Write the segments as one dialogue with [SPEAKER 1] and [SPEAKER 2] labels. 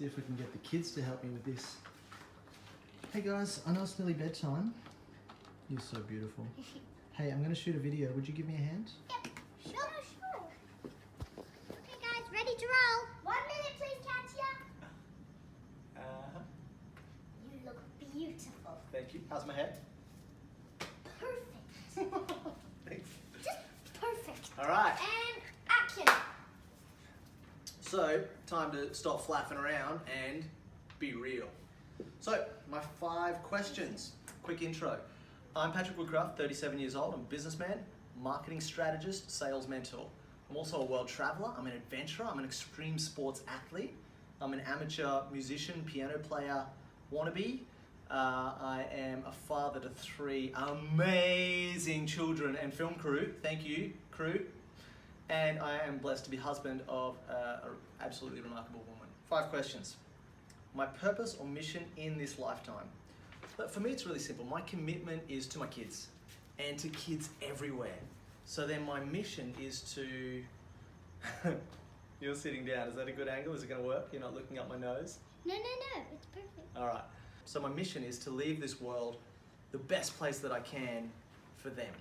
[SPEAKER 1] See if we can get the kids to help me with this. Hey guys, I know it's nearly bedtime. You're so beautiful. Hey, I'm going to shoot a video. Would you give me a hand?
[SPEAKER 2] Yep, sure. Okay guys, ready to roll. 1 minute please, Katya. You look beautiful.
[SPEAKER 1] Thank you. How's my head?
[SPEAKER 2] Perfect.
[SPEAKER 1] Thanks.
[SPEAKER 2] Just perfect.
[SPEAKER 1] All right.
[SPEAKER 2] And action.
[SPEAKER 1] So, time to stop flapping around and be real. So, my 5 questions. Quick intro. I'm Patrick Woodcraft, 37 years old. I'm a businessman, marketing strategist, sales mentor. I'm also a world traveler. I'm an adventurer. I'm an extreme sports athlete. I'm an amateur musician, piano player, wannabe. I am a father to 3 amazing children and film crew. Thank you, crew. And I am blessed to be husband of an absolutely remarkable woman. 5 questions. My purpose or mission in this lifetime. But for me, it's really simple. My commitment is to my kids and to kids everywhere. So then my mission is to... You're sitting down. Is that a good angle? Is it going to work? You're not looking up my nose?
[SPEAKER 2] No, it's perfect.
[SPEAKER 1] All right. So my mission is to leave this world the best place that I can for them.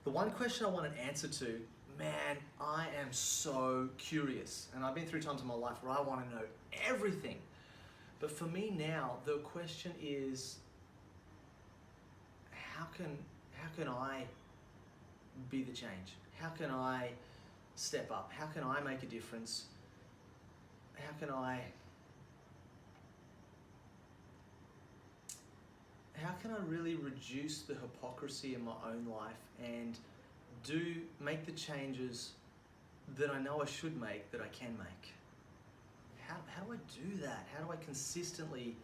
[SPEAKER 1] The one question I want an answer to, man, I am so curious. And I've been through times in my life where I want to know everything. But for me now, the question is, how can I be the change? How can I step up? How can I make a difference? How can I really reduce the hypocrisy in my own life and make the changes that I know I should make, that I can make? How do I do that? How do I consistently...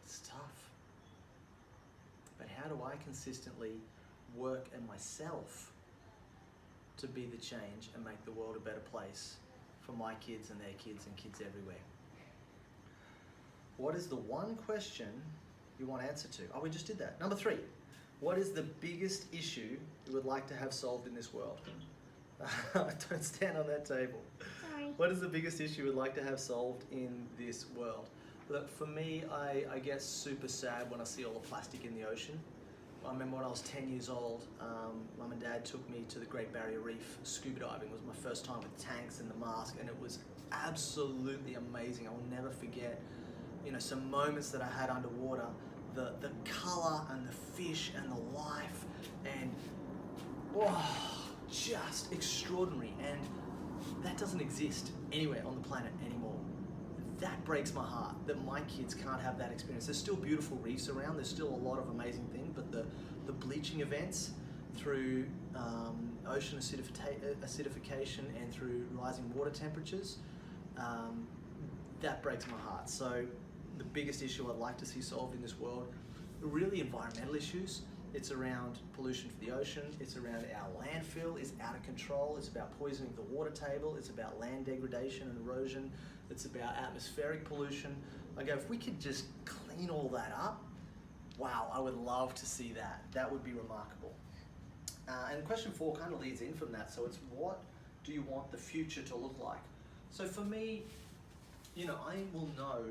[SPEAKER 1] It's tough. But how do I consistently work at myself to be the change and make the world a better place for my kids and their kids and kids everywhere? What is the one question you want answer to? Oh, we just did that. Number 3. What is the biggest issue you would like to have solved in this world? Don't stand on that table.
[SPEAKER 2] Sorry.
[SPEAKER 1] What is the biggest issue you would like to have solved in this world? Look, for me, I get super sad when I see all the plastic in the ocean. I remember when I was 10 years old, Mum and Dad took me to the Great Barrier Reef scuba diving. It was my first time with tanks and the mask, and it was absolutely amazing. I will never forget, some moments that I had underwater, the color and the fish and the life, and just extraordinary. And that doesn't exist anywhere on the planet anymore. That breaks my heart that my kids can't have that experience. There's still beautiful reefs around, there's still a lot of amazing things, but the bleaching events through ocean acidification and through rising water temperatures, that breaks my heart. So the biggest issue I'd like to see solved in this world are really environmental issues. It's around pollution for the ocean, it's around our landfill is out of control, it's about poisoning the water table, it's about land degradation and erosion, it's about atmospheric pollution. If we could just clean all that up, wow, I would love to see that. That would be remarkable. And question 4 kind of leads in from that. So it's, what do you want the future to look like? So for me, I will know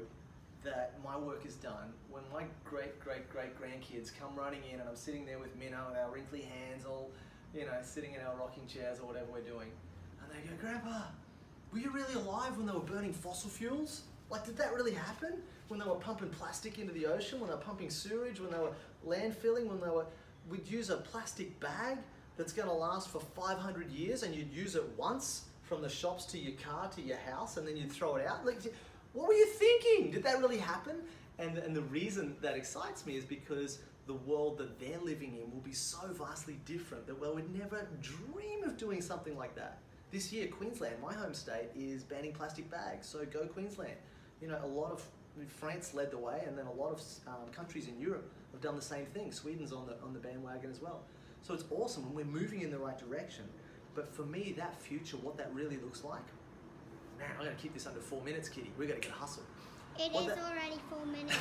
[SPEAKER 1] that my work is done when my great grandkids come running in and I'm sitting there with Minna with our wrinkly hands all, sitting in our rocking chairs or whatever we're doing. And they go, Grandpa, were you really alive when they were burning fossil fuels? Did that really happen? When they were pumping plastic into the ocean, when they were pumping sewage, when they were landfilling, we'd use a plastic bag that's gonna last for 500 years and you'd use it once from the shops to your car to your house and then you'd throw it out? What were you thinking? Did that really happen? And the reason that excites me is because the world that they're living in will be so vastly different that we would never dream of doing something like that. This year, Queensland, my home state, is banning plastic bags, so go Queensland. A lot of, France led the way, and then a lot of countries in Europe have done the same thing. Sweden's on the bandwagon as well. So it's awesome, and we're moving in the right direction. But for me, that future, what that really looks like, man, I'm gonna keep this under 4 minutes, Kitty. We're gonna get hustle.
[SPEAKER 2] It is already 4 minutes.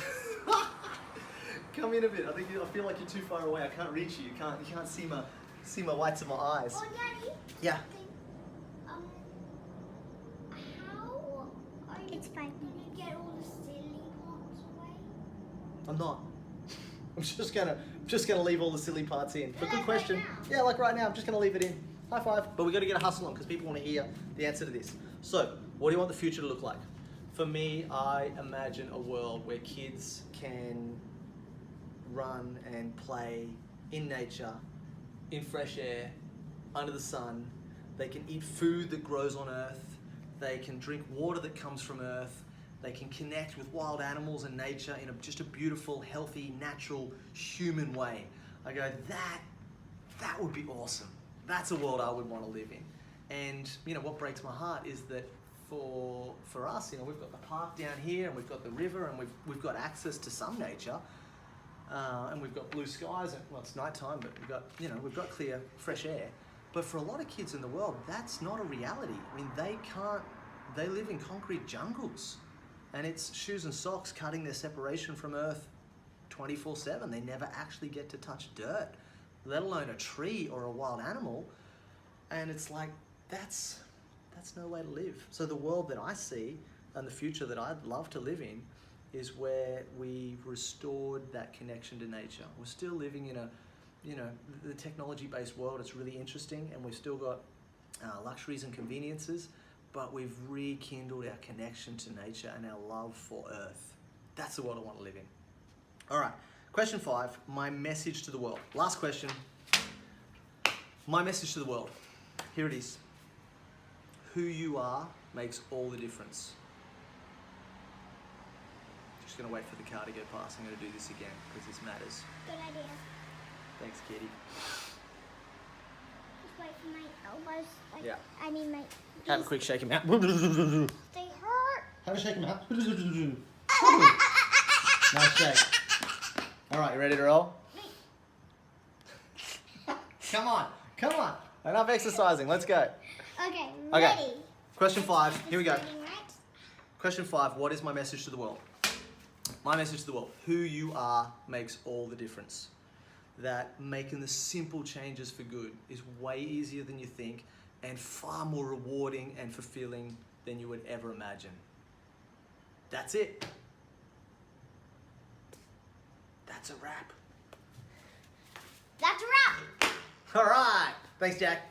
[SPEAKER 1] Come in a bit. I feel like you're too far away. I can't reach you. You can't see my whites of my eyes.
[SPEAKER 2] Oh, Daddy.
[SPEAKER 1] Yeah.
[SPEAKER 2] It's 5 minutes. Can you get all the silly parts away?
[SPEAKER 1] I'm not. I'm just gonna leave all the silly parts in. But good
[SPEAKER 2] Like
[SPEAKER 1] question.
[SPEAKER 2] right now?
[SPEAKER 1] Yeah, like right now, I'm just gonna leave it in. High five. But we got to get a hustle on because people want to hear the answer to this. So, what do you want the future to look like? For me, I imagine a world where kids can run and play in nature, in fresh air, under the sun. They can eat food that grows on Earth. They can drink water that comes from Earth. They can connect with wild animals and nature in just a beautiful, healthy, natural, human way. I go, that would be awesome. That's a world I would want to live in. And what breaks my heart is that for us, we've got the park down here, and we've got the river, and we've got access to some nature, and we've got blue skies. And, well, it's nighttime, but we've got clear, fresh air. But for a lot of kids in the world, that's not a reality. I mean, they live in concrete jungles, and it's shoes and socks cutting their separation from Earth 24/7. They never actually get to touch dirt, let alone a tree or a wild animal. And it's like, that's no way to live. So the world that I see and the future that I'd love to live in is where we've restored that connection to nature. We're still living in the technology-based world. It's really interesting, and we've still got luxuries and conveniences, but we've rekindled our connection to nature and our love for Earth. That's the world I want to live in. All right, question 5, my message to the world. Last question. My message to the world. Here it is. Who you are makes all the difference. Just gonna wait for the car to go past. I'm gonna do this again because this matters.
[SPEAKER 2] Good idea.
[SPEAKER 1] Thanks, Kitty.
[SPEAKER 2] Just wait for my elbows.
[SPEAKER 1] Yeah.
[SPEAKER 2] I mean my...
[SPEAKER 1] Have a quick shake him out.
[SPEAKER 2] They hurt.
[SPEAKER 1] Have a shake him out. Nice shake. All right, you ready to roll? Come on. Enough exercising. Let's go.
[SPEAKER 2] Okay,
[SPEAKER 1] Okay.
[SPEAKER 2] ready.
[SPEAKER 1] Question 5. Here we go.
[SPEAKER 2] Starting right?
[SPEAKER 1] Question 5. What is my message to the world? My message to the world. Who you are makes all the difference. That making the simple changes for good is way easier than you think and far more rewarding and fulfilling than you would ever imagine. That's it. That's a wrap.
[SPEAKER 2] That's a wrap.
[SPEAKER 1] All right. Thanks, Jack.